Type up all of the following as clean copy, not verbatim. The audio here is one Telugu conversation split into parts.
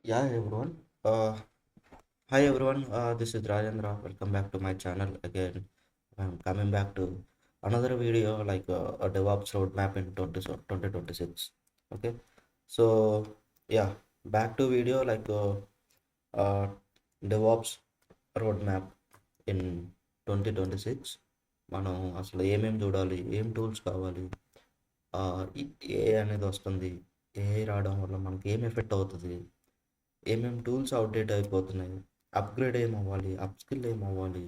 Yeah, everyone. Uh, Hi everyone. This is Rajendra. Welcome back to my channel again. I'm coming back to another video like a DevOps roadmap in 2026. Okay. So yeah, back to video like uh, DevOps roadmap in 2026. మనం అసలు ఏమేం చూడాలి, ఏం టూల్స్ కావాలి, ఏ అనేది వస్తుంది, ఏ రావడం వల్ల మనకి ఏం ఎఫెక్ట్ అవుతుంది, ఏమేమి టూల్స్ అవుట్డేట్ అయిపోతున్నాయి, అప్గ్రేడ్ ఏమవ్వాలి, అప్స్కిల్ ఏమవ్వాలి,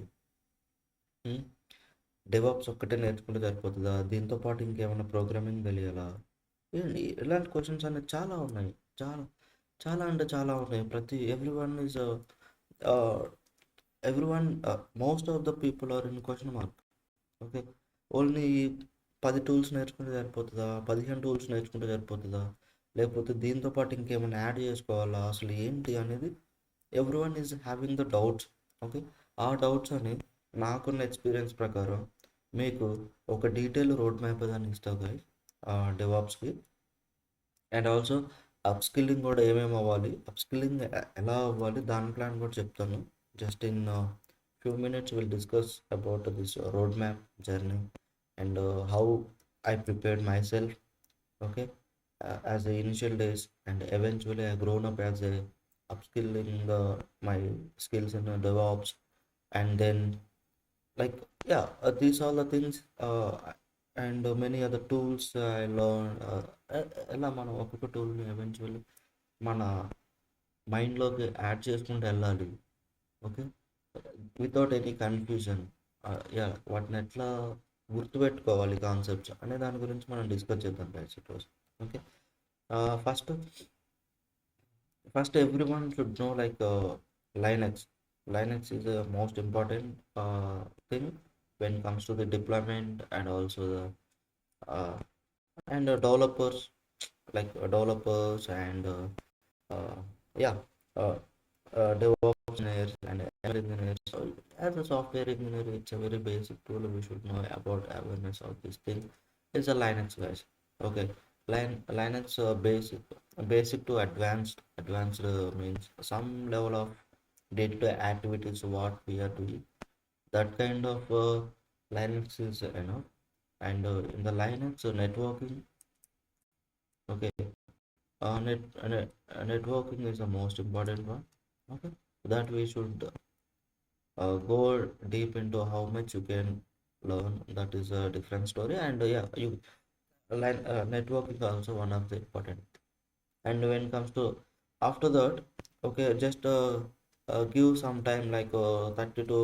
డెవాప్స్ ఒక్కటే నేర్చుకుంటే సరిపోతుందా, దీంతో పాటు ఇంకేమైనా ప్రోగ్రామింగ్ తెలియాలా, ఇలాంటి క్వశ్చన్స్ అనేవి చాలా ఉన్నాయి. చాలా చాలా అంటే చాలా ఉన్నాయి. Every one is every one most of the people are in question mark. Okay, only 10 tools నేర్చుకుంటే సరిపోతుందా, 15 టూల్స్ నేర్చుకుంటే సరిపోతుందా, లేకపోతే దీంతో పాటు ఇంకేమైనా యాడ్ చేసుకోవాలా, అసలు ఏంటి అనేది every one is having the doubts. Okay, ఆ డౌట్స్ అని నాకున్న ఎక్స్పీరియన్స్ ప్రకారం మీకు ఒక డీటెయిల్ రోడ్ మ్యాప్ దాన్ని ఇస్తావు గాయస్ డెవాప్స్కి. అండ్ ఆల్సో అప్స్కిల్లింగ్ కూడా ఏమేమి అవ్వాలి, అప్స్కిల్లింగ్ ఎలా అవ్వాలి, దాని ప్లాన్ కూడా చెప్తాను. Just in few minutes will discuss about this road map journey and how I prepared my self. Okay, as the initial days, and eventually I grown up as a upskilling my skills in DevOps, and then like yeah, these all the things and many other tools I learned. ఎలా మనం ఒక్కొక్క టూల్ని ఎవెన్చువల్లీ మన మైండ్లోకి యాడ్ చేసుకుంటూ వెళ్ళాలి. Okay, without any confusion. Yeah, వాటిని ఎట్లా గుర్తుపెట్టుకోవాలి కాన్సెప్ట్స్ అనే దాని గురించి మనం డిస్కస్ చేద్దాం గైస్ ఈరోజు. Okay, first everyone should know like Linux. Linux is the most important thing when it comes to the deployment and also the uh, and developers, like developers and uh, yeah, uh, DevOps engineers and ML engineers. So as a software engineer, it's a very basic tool. We should know about awareness of this thing. It's a Linux, guys. Okay, Linux basic to advanced. Advanced means some level of day-to-day activities what we are doing. That kind of Linux is enough. And in the Linux networking, okay, networking is the most important one. Okay, that we should go deep into how much you can learn. That is a different story. And yeah, networking is also one of the important. And when it comes to after that, okay, just give some time like 30 to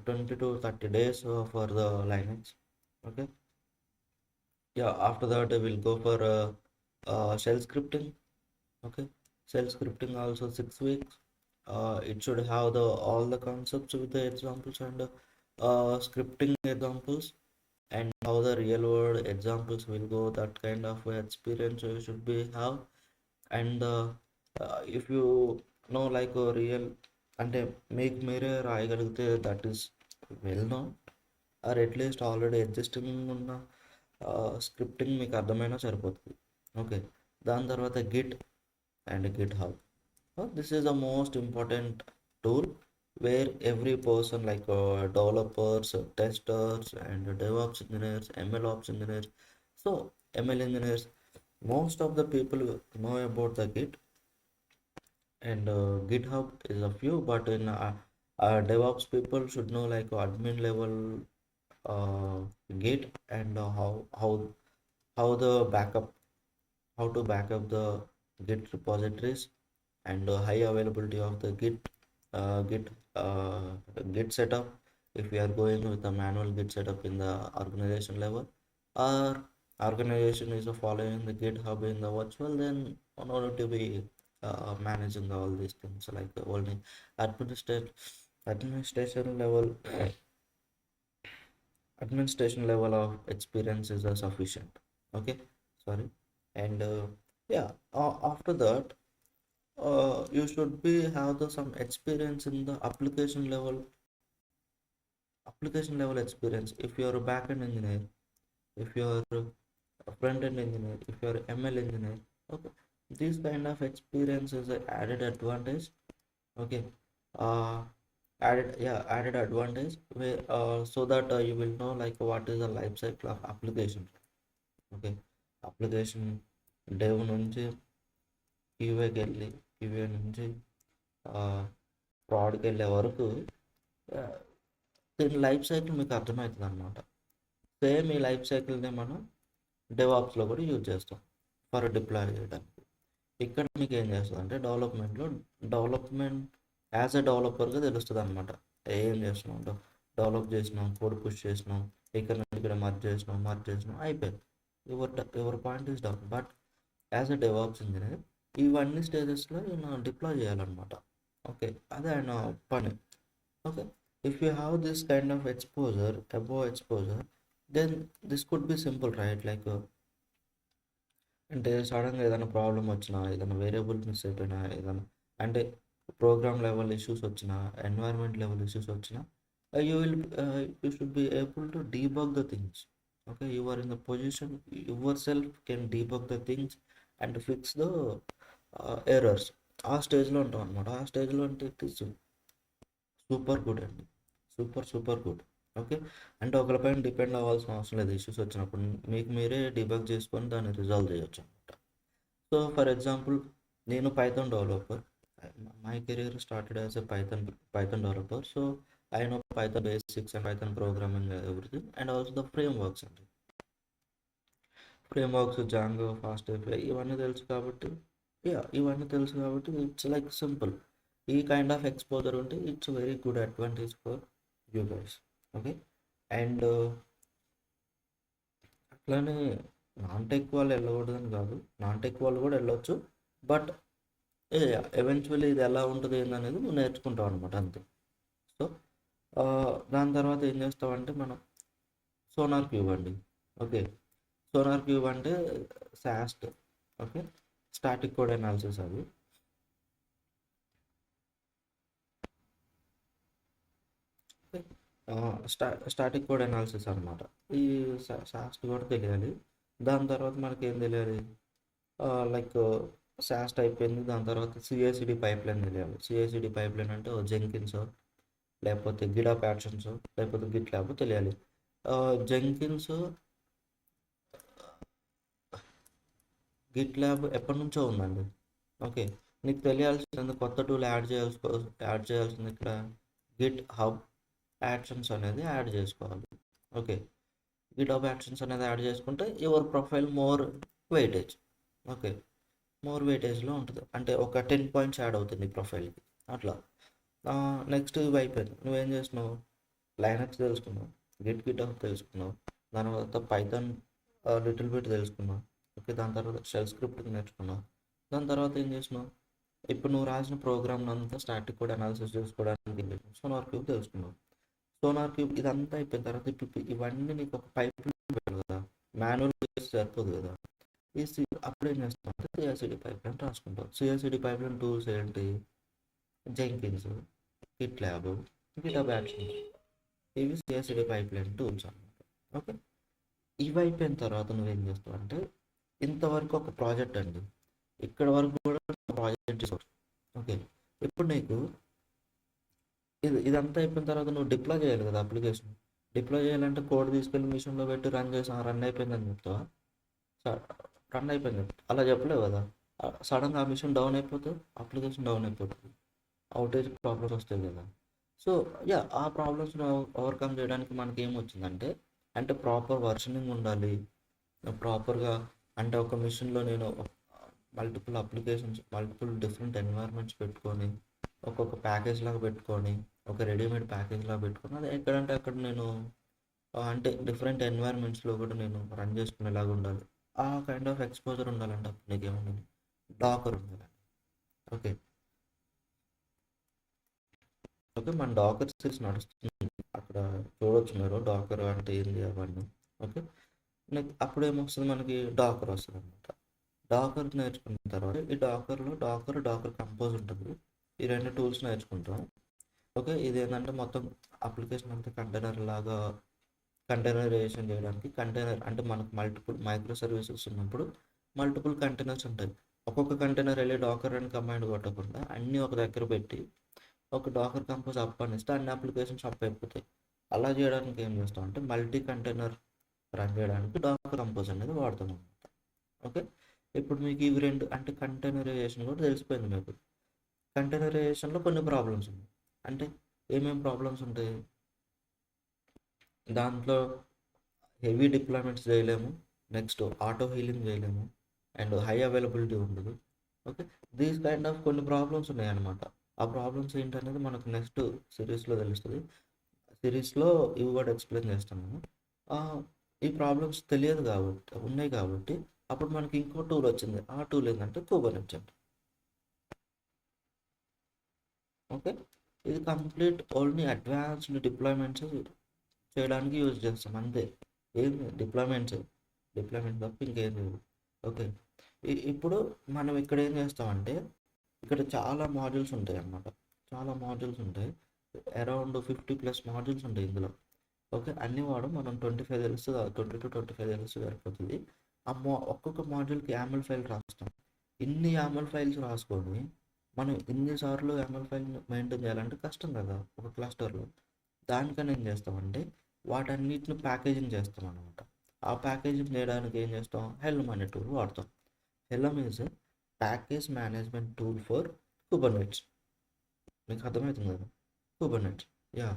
20 to 30 days for the Linux. Okay, yeah, after that I will go for shell scripting. Okay, shell scripting also 6 weeks. It should have the all the concepts with the examples and scripting examples, and how the real world examples will go. That kind of experience you should be have. And if you know like a real అంటే మీకు మీరే రాయగలిగితే that is well known, or at least already existing ఉన్న స్క్రిప్టింగ్ మీకు అర్థమైనా సరిపోతుంది. ఓకే, దాని తర్వాత Git and GitHub. This is the most important tool where every person like developers, testers, and DevOps engineers, ML ops engineers, so ML engineers, most of the people know about the Git. And GitHub is a few, but in DevOps people should know like admin level uh, Git, and how the backup, how to back up the Git repositories, and high availability of the Git uh, Git setup. If we are going with a manual Git setup in the organization level, or organization is following the GitHub in the virtual, then in order to be managing all these things like only administration administration level administration level of experience is sufficient. Okay, sorry. And yeah, after that you should be have some experience in the application level experience. If you are a backend engineer, if you are a front end engineer, if you are ML engineer, okay, This kind of experience is an added advantage. Okay. uh added advantage where so that you will know like what is the life cycle of application. Okay. Application dev నుంచి క్యూఏకి వెళ్ళి క్యూఏ నుంచి ప్రాడ్కి వెళ్ళే వరకు దీని లైఫ్ సైకిల్ మీకు అర్థమవుతుంది అనమాట. సేమ్ ఈ లైఫ్ సైకిల్ని మనం డెవాప్స్లో కూడా యూజ్ చేస్తాం ఫర్ డిప్లాయ్ చేయడానికి. ఇక్కడ మీకు ఏం చేస్తుంది అంటే డెవలప్మెంట్ యాజ్ ఎ డెవలపర్గా తెలుస్తుంది అనమాట. ఏం చేస్తున్నాం, డెవలప్ చేసినాం, కోడ్ పుష్ చేసినాం, ఇక్కడ నుంచి ఇక్కడ మర్జ్ చేసినాం అయిపోయింది. Your point is down. But as a DevOps engineer ఇవన్నీ స్టేజెస్లో నేను డిప్లాయ్ చేయాలన్నమాట. ఓకే, అదే ఆయన పని. Okay, if you have this kind of exposure, above exposure, then this could be simple, right? Like అంటే సడన్గా ఏదైనా ప్రాబ్లం వచ్చినా, ఏదైనా వేరియబుల్ మిస్ అయిపోయినా, ఏదైనా అంటే ప్రోగ్రామ్ లెవెల్ ఇష్యూస్ వచ్చినా, ఎన్వైర్న్మెంట్ లెవెల్ ఇష్యూస్ వచ్చినా, you should be able to debug the things. Okay, you are in the position yourself can debug the things and fix the errors. ఆ స్టేజ్లో ఉంటాం అనమాట. ఆ స్టేజ్లో అంటే ఇట్ ఈస్ సూపర్ గుడ్ అండి, సూపర్ గుడ్. ఓకే, అంటే ఒకరిపైన డిపెండ్ అవ్వాల్సిన అవసరం లేదు. ఇష్యూస్ వచ్చినప్పుడు మీకు మీరే డిబగ్ చేసుకొని దాన్ని రిజాల్వ్ చేయొచ్చు అనమాట. సో ఫర్ ఎగ్జాంపుల్, నేను Python developer. My career started as a Python developer. So I know Python basics and Python programming everything and also the frameworks అండి. Frameworks Django, fast API ఇవన్నీ తెలుసు కాబట్టి ఇట్స్ లైక్ సింపుల్. ఈ కైండ్ ఆఫ్ ఎక్స్పోజర్ ఉంటే it's very good advantage for you guys. Okay, and అట్లానే నాన్ టెక్ వాళ్ళు వెళ్ళకూడదని కాదు, నాన్ టెక్ వాళ్ళు కూడా వెళ్ళొచ్చు. బట్ ఎవెన్చువల్లీ ఇది ఎలా ఉంటుంది ఏందనేది నువ్వు నేర్చుకుంటావు అనమాట, అంతే. సో దాని తర్వాత ఏం చేస్తామంటే మనం సోనార్ క్యూబ్ అండి. ఓకే, సోనార్ క్యూబ్ అంటే SAST. Okay, static code analysis. అది స్టాటిక్ కోడ్ అనాలిసిస్ అనమాట. ఈ సాస్ట్ కూడా తెలియాలి. దాని తర్వాత మనకి ఏం తెలియాలి, లైక్ సాస్ట్ అయిపోయింది, దాని తర్వాత CI/CD పైప్లైన్ తెలియాలి. CI/CD పైప్లైన్ అంటే జెంకిన్స్ లేకపోతే గిటాప్ యాక్షన్స్ లేకపోతే గిట్ ల్యాబ్ తెలియాలి. జెంకిన్స్ గిట్ ల్యాబ్ ఎప్పటి నుంచో ఉందండి. ఓకే, నీకు తెలియాల్సింది కొత్త టూల్ యాడ్ చేయాల్సింది ఇక్కడ గిట్ హబ్ యాక్షన్స్ అనేది యాడ్ చేసుకోవాలి. ఓకే, గిటాప్ యాక్షన్స్ అనేది యాడ్ చేసుకుంటే your profile more weightage. Okay, more వెయిటేజ్లో ఉంటుంది, అంటే ఒక 10 పాయింట్స్ యాడ్ అవుతుంది ప్రొఫైల్కి అట్లా. నెక్స్ట్ ఇవి అయిపోయింది. నువ్వేం చేసినావు, లైనక్స్ తెలుసుకున్నావు, గిటాప్ తెలుసుకున్నావు, దాని తర్వాత పైథాన్ లిటిల్ బిట్ తెలుసుకున్నావు. ఓకే, దాని తర్వాత షెల్ స్క్రిప్ట్ నేర్చుకున్నావు. దాని తర్వాత ఏం చేసినావు, ఇప్పుడు నువ్వు రాసిన ప్రోగ్రామ్ అంతా స్టాటిక్ కోడ్ అనాలిసిస్ చేసుకోవడానికి సోనార్ క్యూబ్ తెలుసుకున్నావు. సోనార్ క్యూబ్ ఇదంతా అయిపోయిన తర్వాత ఇప్పుడు ఇవన్నీ నీకు ఒక పైప్ పెట్టాలి కదా, మాన్యువల్ సరిపోదు కదా. అప్పుడు ఏం చేస్తావు అంటే CI/CD పైప్లైన్ రాసుకుంటావు. CI/CD పైప్లైన్ టూల్స్ ఏంటి, Jenkins, GitLab, GitHub actions, ఇవి CI/CD పైప్లైన్ టూల్స్ అన్నమాట. ఓకే, ఇవి అయిపోయిన తర్వాత నువ్వేం చేస్తావు అంటే ఇంతవరకు ఒక ప్రాజెక్ట్ అండి, ఇక్కడ వరకు కూడా ప్రాజెక్ట్ చేసుకోవచ్చు. ఓకే, ఇప్పుడు నీకు ఇదంతా అయిపోయిన తర్వాత నువ్వు డిప్లాయ్ చేయాలి కదా అప్లికేషన్. డిప్లాయ్ చేయాలంటే కోడ్ తీసుకెళ్ళి మిషన్లో పెట్టి రన్ చేసి రన్ అయిపోయిందని చెప్తావా? రన్ అయిపోయింది అలా చెప్పలేవు కదా. సడన్గా ఆ మిషన్ డౌన్ అయిపోతే అప్లికేషన్ డౌన్ అయిపోతుంది, అవుటేజ్ ప్రాబ్లమ్స్ వస్తాయి కదా. సో ఆ ప్రాబ్లమ్స్ని ఓవర్కమ్ చేయడానికి మనకి ఏమొచ్చిందంటే, అంటే ప్రాపర్ వర్షనింగ్ ఉండాలి ప్రాపర్గా. అంటే ఒక మిషన్లో నేను multiple applications, multiple different environments పెట్టుకొని ఒక్కొక్క ప్యాకేజ్ లాగా పెట్టుకొని, ఒక రెడీమేడ్ ప్యాకేజ్ లాగా పెట్టుకొని, అది ఎక్కడంటే అక్కడ నేను అంటే డిఫరెంట్ ఎన్వైర్న్మెంట్స్లో కూడా నేను రన్ చేసుకునేలాగా ఉండాలి. ఆ కైండ్ ఆఫ్ ఎక్స్పోజర్ ఉండాలంటే అప్పుడు నీకు ఏముండాలి, డాకర్ ఉండాలి. ఓకే, మన డాకర్ సిరీస్ నడుస్తుంది అక్కడ, చూడవచ్చు మీరు డాకర్ అంటే ఏంది అవన్నీ. ఓకే, అప్పుడు ఏమొస్తుంది మనకి, డాకర్ వస్తుంది అనమాట. డాకర్ నేర్చుకున్న తర్వాత ఈ డాకర్ కంపోజ్ ఉంటుంది. ఈ రెండు టూల్స్ నేర్చుకుంటాం. ఓకే, ఇది ఏంటంటే మొత్తం అప్లికేషన్ అంతా కంటైనరైజేషన్ చేయడానికి. కంటైనర్ అంటే మనకు మల్టిపుల్ మైక్రో సర్వీసెస్ ఉన్నప్పుడు మల్టిపుల్ కంటైనర్స్ ఉంటాయి. ఒక్కొక్క కంటైనర్ వెళ్ళి డాకర్ అని కమాండ్ కొట్టకుండా అన్నీ ఒక దగ్గర పెట్టి ఒక డాకర్ కంపోజ్ అప్ అనిస్తే అన్ని అప్లికేషన్స్ అప్ అయిపోతాయి. అలా చేయడానికి ఏం చేస్తాం అంటే మల్టీ కంటైనర్ రన్ చేయడానికి డాకర్ కంపోజ్ అనేది వాడతాం అనమాట. ఓకే, ఇప్పుడు మీకు ఇవి రెండు అంటే కంటైనరైజేషన్ కూడా తెలిసిపోయింది మీకు. కంటైనరైజేషన్లో కొన్ని ప్రాబ్లమ్స్ ఉన్నాయి. అంటే ఏమేమి ప్రాబ్లమ్స్ ఉంటాయి దాంట్లో? హెవీ డిప్లాయ్మెంట్స్ చేయలేము, నెక్స్ట్ ఆటో హీలింగ్ చేయలేము, అండ్ హై అవైలబిలిటీ ఉండదు. ఓకే, దీస్ కైండ్ ఆఫ్ కొన్ని ప్రాబ్లమ్స్ ఉన్నాయన్నమాట. ఆ ప్రాబ్లమ్స్ ఏంటనేది మనకు నెక్స్ట్ సిరీస్లో తెలుస్తుంది. సిరీస్లో ఇవి కూడా ఎక్స్ప్లెయిన్ చేస్తాను. ఆ, ఈ ప్రాబ్లమ్స్ తెలియదు కాబట్టి ఉన్నాయి కాబట్టి అప్పుడు మనకి ఇంకో టూల్ వచ్చింది. ఆ టూల్ ఏంటంటే కుబర్నెట్స్. ఓకే, ఇది కంప్లీట్ ఓన్లీ అడ్వాన్స్డ్ డిప్లాయ్మెంట్స్ చేయడానికి యూజ్ చేస్తాం అంతే. ఏం డిప్లాయ్మెంట్ తప్ప ఇంకేం లేదు. ఓకే, ఇప్పుడు మనం ఇక్కడ ఏం చేస్తామంటే ఇక్కడ చాలా మాడ్యూల్స్ ఉంటాయి అన్నమాట. చాలా మాడ్యూల్స్ ఉంటాయి, అరౌండ్ 50+ మాడ్యూల్స్ ఉంటాయి ఇందులో. ఓకే, అన్ని వాడు మనం 25 తెలుసు, 20 to 25 తెలుసు సరిపోతుంది. ఒక్కొక్క మాడ్యూల్కి యామల్ ఫైల్ రాస్తాం. ఇన్ని యామల్ ఫైల్స్ రాసుకొని మనం ఇన్నిసార్లు యామల్ ఫైల్ మెయింటైన్ చేయాలంటే కష్టం కదా ఒక క్లస్టర్లో. దానికని ఏం చేస్తామంటే వాటన్నిటిని ప్యాకేజింగ్ చేస్తాం అనమాట. ఆ ప్యాకేజింగ్ చేయడానికి ఏం చేస్తాం? హెల్మ్ అనే టూల్ వాడతాం. Helm is package management tool for Kubernetes. మీకు అర్థమవుతుంది కదా, కుబర్నెట్స్. యా,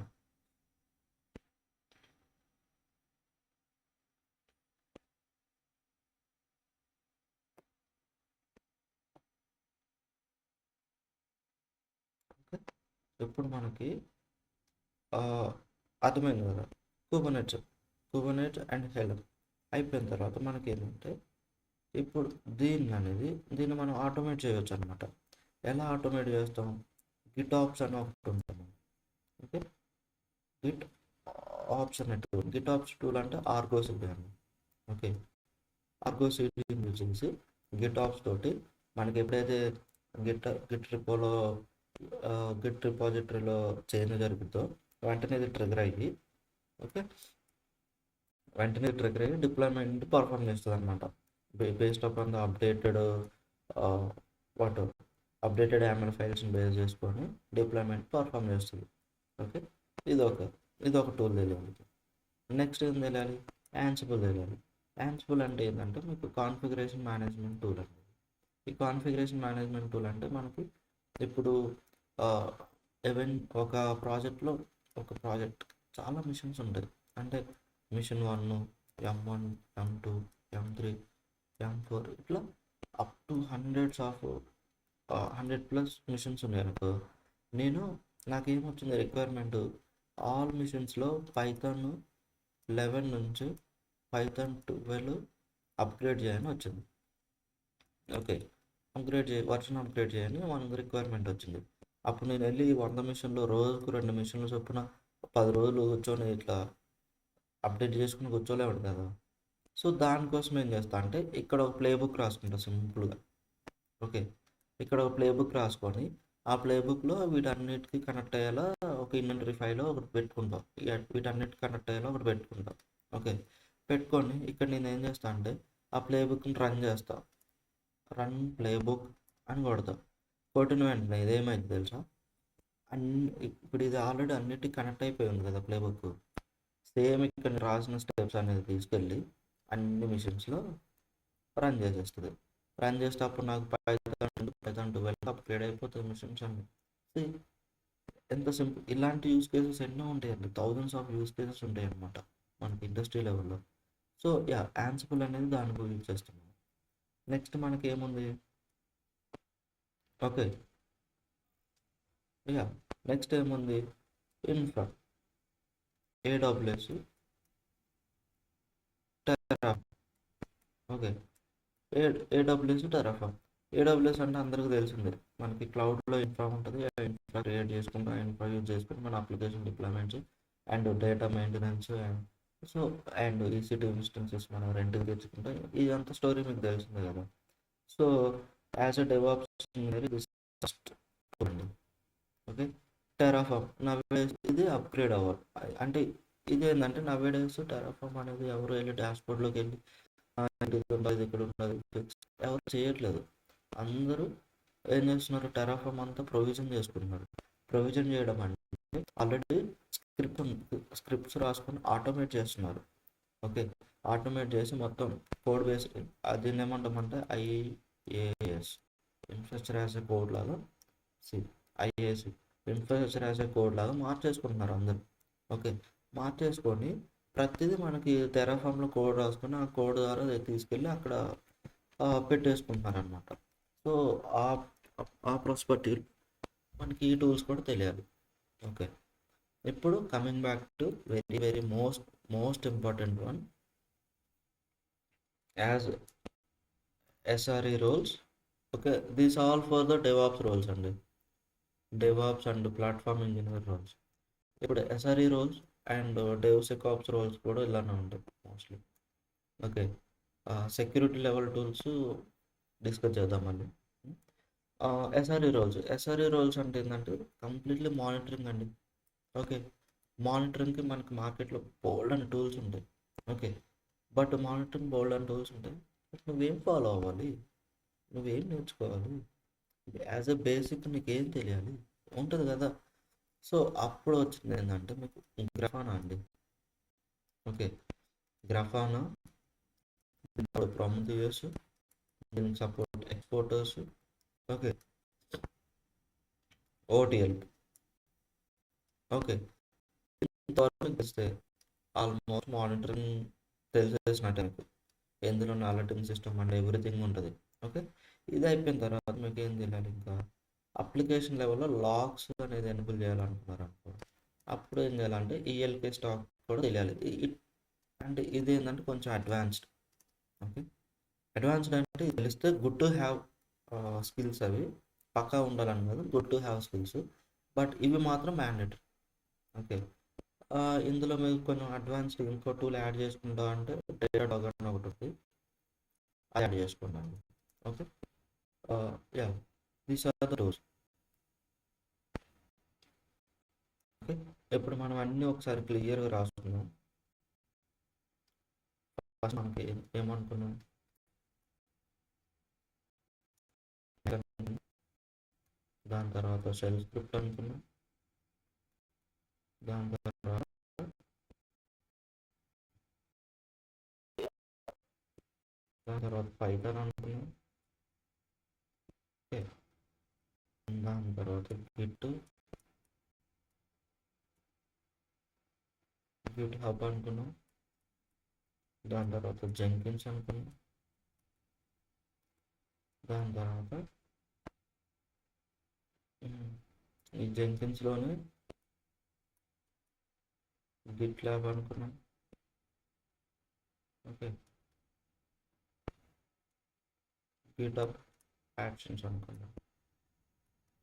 ఇప్పుడు మనకి అర్థమైంది కదా. కుబర్నెట్స్ అండ్ హెల్మ్ అయిపోయిన తర్వాత మనకి ఏంటంటే ఇప్పుడు దీన్ని మనం ఆటోమేట్ చేయవచ్చు అనమాట. ఎలా ఆటోమేట్ చేస్తాం? గిట్ ఆప్స్ అని ఒకటి ఉంటుంది. ఓకే, గిట్ ఆప్స్ అనే టూల్. గిట్ ఆప్స్ టూల్ అంటే ఆర్గో సిడి అని. ఓకే, ఆర్గో సిడిని యూజ్ చేసి గిట్ ఆప్స్ తోటి మనకి ఎప్పుడైతే గిట్ రిపోలో గిట్ రిపాజిటరీలో చేంజ్ జరుగుతుందో వెంటనే ఇది ట్రిగర్ అయ్యి, ఓకే, వెంటనే ట్రిగర్ అయ్యి డిప్లాయ్మెంట్ పర్ఫామ్ చేస్తుంది అనమాట. Based upon the what updated YAML ఫైల్స్ని బేస్ చేసుకొని డిప్లాయ్మెంట్ పర్ఫామ్ చేస్తుంది. ఓకే, ఇదొక ఇదొక టూల్ తెలియాలి. నెక్స్ట్ ఏం తెలియాలి? యాన్సిబుల్ తెలియాలి. యాన్సిబుల్ అంటే ఏంటంటే మీకు కాన్ఫిగరేషన్ మేనేజ్మెంట్ టూల్ అండి. ఈ కాన్ఫిగరేషన్ మేనేజ్మెంట్ టూల్ అంటే మనకి ఇప్పుడు ఒక ప్రాజెక్ట్లో చాలా మిషన్స్ ఉంటాయి. అంటే machine 1, M1, M2, M3, M4 ఇట్లా అప్ టు 100+ మిషన్స్ ఉన్నాయి అనుకో. నాకేమొచ్చింది రిక్వైర్మెంట్, ఆల్ మిషన్స్లో పైథాన్ 11 నుంచి పైథాన్ 12 అప్గ్రేడ్ చేయని వచ్చింది. ఓకే, వర్షన్ అప్గ్రేడ్ చేయని మనకు రిక్వైర్మెంట్ వచ్చింది. అప్పుడు నేను వెళ్ళి 100 మిషన్లు రోజుకు 2 మిషన్లు చొప్పున 10 రోజులు కూర్చొని ఇట్లా అప్డేట్ చేసుకుని కూర్చోలేవాడు కదా. సో దానికోసం ఏం చేస్తా అంటే ఇక్కడ ఒక ప్లేబుక్ రాసుకుంటా సింపుల్గా. ఓకే, ఇక్కడ ఒక ప్లేబుక్ రాసుకొని ఆ ప్లేబుక్లో వీటన్నిటికీ కనెక్ట్ అయ్యేలా ఒక ఇన్వెంటరీ ఫైల్ ఒకటి పెట్టుకుంటాం. వీటన్నిటికి కనెక్ట్ అయ్యేలా ఒకటి పెట్టుకుంటాం. ఓకే, పెట్టుకొని ఇక్కడ నేను ఏం చేస్తా అంటే ఆ ప్లేబుక్ని రన్ చేస్తా. రన్ ప్లేబుక్ అని కొడతా. కొట్టిన వెంటనే ఇదేమైంది తెలుసా? ఇప్పుడు ఇది ఆల్రెడీ అన్నిటికీ కనెక్ట్ అయిపోయి ఉంది కదా ప్లేబుక్. సేమ్ ఇక్కడ రాసిన స్టెప్స్ అనేది తీసుకెళ్ళి అన్ని మిషన్స్లో రన్ చేసేస్తుంది. రన్ చేసేటప్పుడు నాకు పైథాన్ 12 అప్గ్రేడ్ అయిపోతుంది మిషన్స్ అన్ని. See, ఎంత సింపుల్. ఇలాంటి యూస్ కేసెస్ ఎన్నో ఉంటాయండి, థౌజండ్స్ ఆఫ్ యూస్ కేసెస్ ఉంటాయి అన్నమాట మనకి ఇండస్ట్రీ లెవెల్లో. సో యా, యాన్సిబుల్ అనేది దానికి యూజ్ చేస్తున్నాం. నెక్స్ట్ మనకి ఏముంది? ఓకే, యా, నెక్స్ట్ ఏముంది? Infra, AWS, Terraform. Okay, AWS, Terraform. AWS అంటే అందరికీ తెలిసిందే, మనకి క్లౌడ్లో ఇన్ఫ్రా ఉంటుంది. ఆ ఇన్ఫ్రా క్రియేట్ చేసుకుంటూ ఆ ఇన్ఫ్రా యూజ్ చేసుకుని మన application deployments and data maintenance and EC2 instances మనం రెంట్కి తెచ్చుకుంటాం. ఇదంతా స్టోరీ మీకు తెలిసిందే కదా. So as a DevOps first చూడండి. ఓకే, టెరాఫామ్ నవేడేస్ ఇది అప్గ్రేడ్ అవ్వాలి. అంటే ఇది ఏంటంటే నవేడేస్ టెరాఫామ్ అనేది ఎవరు వెళ్ళి డాష్బోర్డ్లోకి వెళ్ళి ఇది ఇక్కడ ఉన్నది ఎవరు చేయట్లేదు. అందరూ ఏం చేస్తున్నారు, టెరాఫామ్ అంతా ప్రొవిజన్ చేసుకుంటున్నారు. ప్రొవిజన్ చేయడం అంటే ఆల్రెడీ స్క్రిప్ట్స్ రాసుకొని ఆటోమేట్ చేస్తున్నారు. ఓకే, ఆటోమేట్ చేసి మొత్తం కోడ్ బేస్, దీన్ని ఏమంటామంటే IAS, infrastructure as a code లాగా, C IAS infrastructure as a code లాగా మార్చేసుకుంటున్నారు అందరూ. ఓకే, మార్చేసుకొని ప్రతిదీ మనకి టెరాఫామ్లో కోడ్ రాసుకొని ఆ కోడ్ ద్వారా తీసుకెళ్ళి అక్కడ పెట్టేసుకుంటున్నారు అనమాట. సో ఆ ఆ ప్రాస్పెక్టివ్ మనకి ఈ టూల్స్ కూడా తెలియాలి. ఓకే, ఇప్పుడు coming back to very very most important one, as SRE roles. Okay, these all for the DevOps roles అండి, DevOps and platform engineer roles. ఇప్పుడు SRE roles and DevSecOps roles కూడా ఇలానే ఉంటాయి mostly. Okay, security level tools discuss చేద్దామండి. ఎస్ఆర్ఈ రోల్స్ అంటే ఏంటంటే కంప్లీట్లీ మానిటరింగ్ అండి. ఓకే, మానిటరింగ్కి మనకి మార్కెట్లో బోల్డ్ అండ్ టూల్స్ ఉంటాయి. ఓకే, బట్ మానిటరింగ్ బోల్డ్ అండ్ టూల్స్ ఉంటాయి, బట్ నువ్వేం ఫాలో అవ్వాలి, నువ్వేం నేర్చుకోవాలి, యాజ్ ఎ బేసిక్ నీకేం తెలియాలి ఉంటుంది కదా. సో అప్పుడు వచ్చింది ఏంటంటే మీకు గ్రాఫానా అండి. ఓకే, గ్రాఫానా ఇప్పుడు ప్రొమథియస్, దీనికి సపోర్ట్ ఎక్స్పోర్టర్స్. ఓకే, ఓటిఎల్. ఓకే, ఇంతవరకు తెలిస్తే ఆల్మోస్ట్ మానిటరింగ్ తెలిసేసినట్టే మీకు, ఎందులో అలర్టింగ్ సిస్టమ్ అండ్ ఎవ్రీథింగ్ ఉంటుంది. ఓకే, ఇది అయిపోయిన తర్వాత మీకు ఏం తెలియాలి, ఇంకా అప్లికేషన్ లెవెల్లో లాగ్స్ అనేది ఎనేబుల్ చేయాలనుకున్నారు అనుకో, అప్పుడు ఏం చేయాలంటే ఈఎల్కే స్టాక్ కూడా తెలియాలి. అంటే ఇది ఏంటంటే కొంచెం అడ్వాన్స్డ్. ఓకే, అడ్వాన్స్డ్ అంటే ఇది తెలిస్తే గుడ్ టు హ్యావ్ స్కిల్స్, అవి పక్కా ఉండాలని కాదు, good to have skills, but ఇవి మాత్రం మ్యాండేటరీ. ఓకే, ఇందులో మీరు కొంచెం అడ్వాన్స్డ్ ఇంకో టూల్ యాడ్ చేసుకుంటా అంటే డేటా డాగ్ అని ఒకటి ఉంది, అది యాడ్ చేసుకున్నాను. Okay, ya, these are the tools. Okay, ఇప్పుడు మనం అన్నీ ఒకసారి క్లియర్గా రాసుకున్నాం. ఫస్ట్ మనకి ఏమనుకున్నాం, దాని తర్వాత షెల్ స్క్రిప్ట్ అనుకున్నాం, దాని తర్వాత పైథాన్ అనుకున్నాం. ఓకే, దాని తర్వాత గిట్ హబ్ అనుకున్నాం, దాని తర్వాత జెంకిన్స్ అనుకున్నాం, దాని తర్వాత ఈ జెంకిన్స్లోనే గిట్ ల్యాబ్ అనుకున్నాం. ఓకే, గిటబ్ యాక్షన్స్ అనుకున్నాం.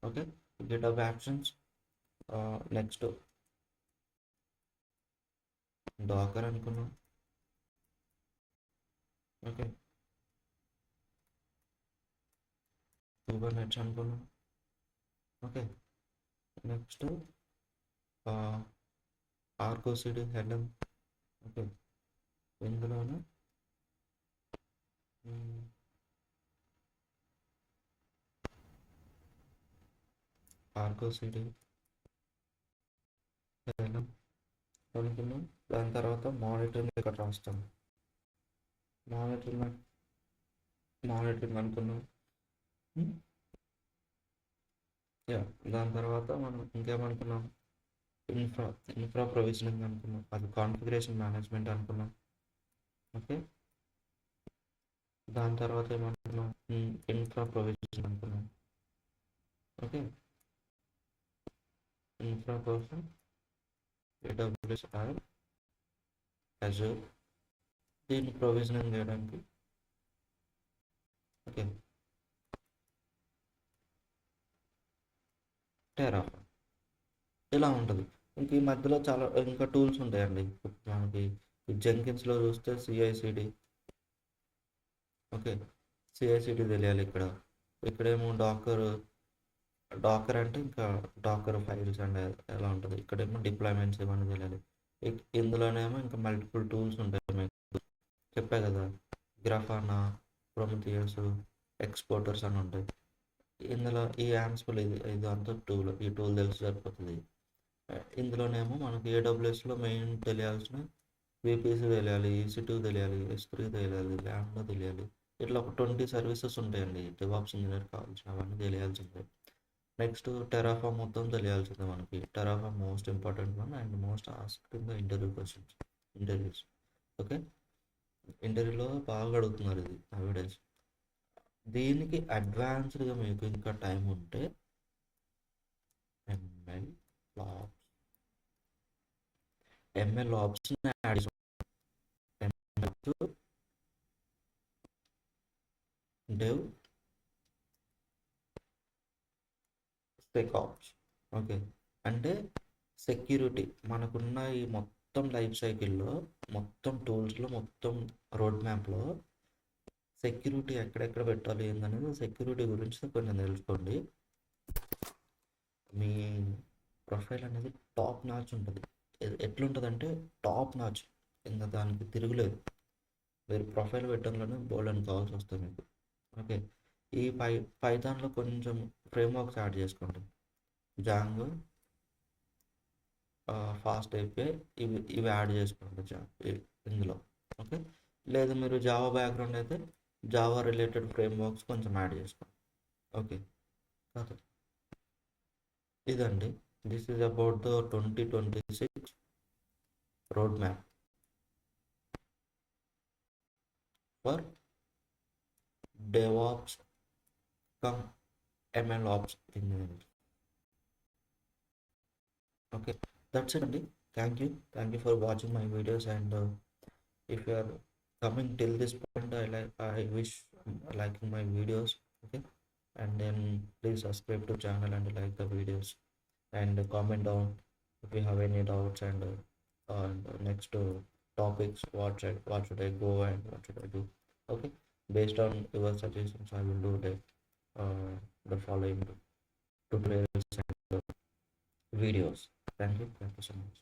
Okay, GitHub actions. Next Docker అనుకున్నాం. ఓకే, కుబర్నెట్స్ అనుకున్నాం. ఓకే, నెక్స్ట్ ఆర్కో సిటీ హెడన్. ఓకే, ఇందులోనే ఆర్కో సిటీ హెడన్ అనుకున్నాం. దాని తర్వాత మానిటరింగ్ ఇక్కడ రాస్తాం, మానిటరింగ్ అనుకున్నాం. యా, దాని తర్వాత మనం ఇంకేమనుకున్నాం, ఇన్ఫ్రా ప్రొవిజనింగ్ అనుకున్నాం, అది కాన్ఫిగరేషన్ మేనేజ్మెంట్ అనుకున్నాం. ఓకే, దాని తర్వాత ఏమనుకున్నాం, ఇన్ఫ్రా ప్రొవిజన్ అనుకున్నాం. ఓకే, ఇన్ఫ్రా కోసం AWS ఆర్ అజూర్, దీన్ని ప్రొవిజనింగ్ చేయడానికి. ఓకే, టెరాఫామ్, ఇలా ఉంటుంది. ఇంక ఈ మధ్యలో చాలా ఇంకా టూల్స్ ఉంటాయండి మనకి. జెంకిన్స్లో చూస్తే సిఐసిడి. ఓకే, సిఐసిడి తెలియాలి. ఇక్కడేమో డాకర్ అంటే ఇంకా డాకర్ ఫైల్స్ అండ్ ఎలా ఉంటుంది. ఇక్కడేమో డిప్లాయ్మెంట్స్ ఇవన్నీ తెలియాలి. ఇందులోనేమో ఇంకా మల్టిపుల్ టూల్స్ ఉంటాయి మీకు చెప్పా కదా, గ్రాఫానా, ప్రొమిథియస్, ఎక్స్పోర్టర్స్ అని ఉంటాయి. ఇందులో ఈ యాన్సిబుల్ ఇది అంతా టూల్, ఈ టూల్ తెలిసి సరిపోతుంది. ఇందులోనేమో మనకి ఏడబ్ల్యూఎస్లో మెయిన్ తెలియాల్సిన VPC తెలియాలి, EC2 తెలియాలి, S3 తెలియాలి, ల్యాండా తెలియాలి. ఇట్లా ఒక 20 సర్వీసెస్ ఉంటాయండి డెవాప్స్ ఇంజనీర్ కావాల్సిన, అవన్నీ తెలియాల్సిందే. నెక్స్ట్ టెరాఫామ్ మొత్తం తెలియాల్సిందే మనకి. Terraform most important one and most asked in the interviews. Okay, ఇంటర్వ్యూలో బాగా అడుగుతున్నారు ఇది నవేడేస్. దీనికి అడ్వాన్స్డ్గా మీకు ఇంకా టైం ఉంటే ML option add dev SecOps. Okay, అంటే సెక్యూరిటీ మనకున్న ఈ మొత్తం లైఫ్ సైకిల్లో, మొత్తం టూల్స్లో, మొత్తం రోడ్ మ్యాప్లో సెక్యూరిటీ ఎక్కడెక్కడ పెట్టాలి ఏందనేది, సెక్యూరిటీ గురించి కొంచెం తెలుసుకోండి. మీ ప్రొఫైల్ అనేది టాప్ నాచ్ ఉంటుంది. ఎట్లుంటుందంటే టాప్ నాచ్, ఇంకా దానికి తిరుగులేదు. మీరు ప్రొఫైల్ పెట్టడంలోనే బోల్డ్ అని కావాల్సి వస్తుంది మీకు. ఓకే, ఈ పైథాన్లో కొంచెం ఫ్రేమ్వర్క్స్ యాడ్ చేసుకోండి. జాంగో, ఫాస్ట్ API, ఇవి యాడ్ చేసుకోండి ఇందులో. ఓకే, లేదు మీరు జావా బ్యాక్గ్రౌండ్ అయితే జావా రిలేటెడ్ ఫ్రేమ్వర్క్స్ కొంచెం యాడ్ చేసుకోండి. ఓకే, కాదు ఇదండి. This is about the 2026 road map for DevOps come MLOps engineering. Okay, that's it, Andy. Thank you for watching my videos, and if you are coming till this point, I wish liking my videos. Okay, and then please subscribe to channel and like the videos, and comment down if you have any doubts, and next topics, what should I go and what should I do. Okay, based on your suggestions, I will do the following tutorials and videos. Thank you so much.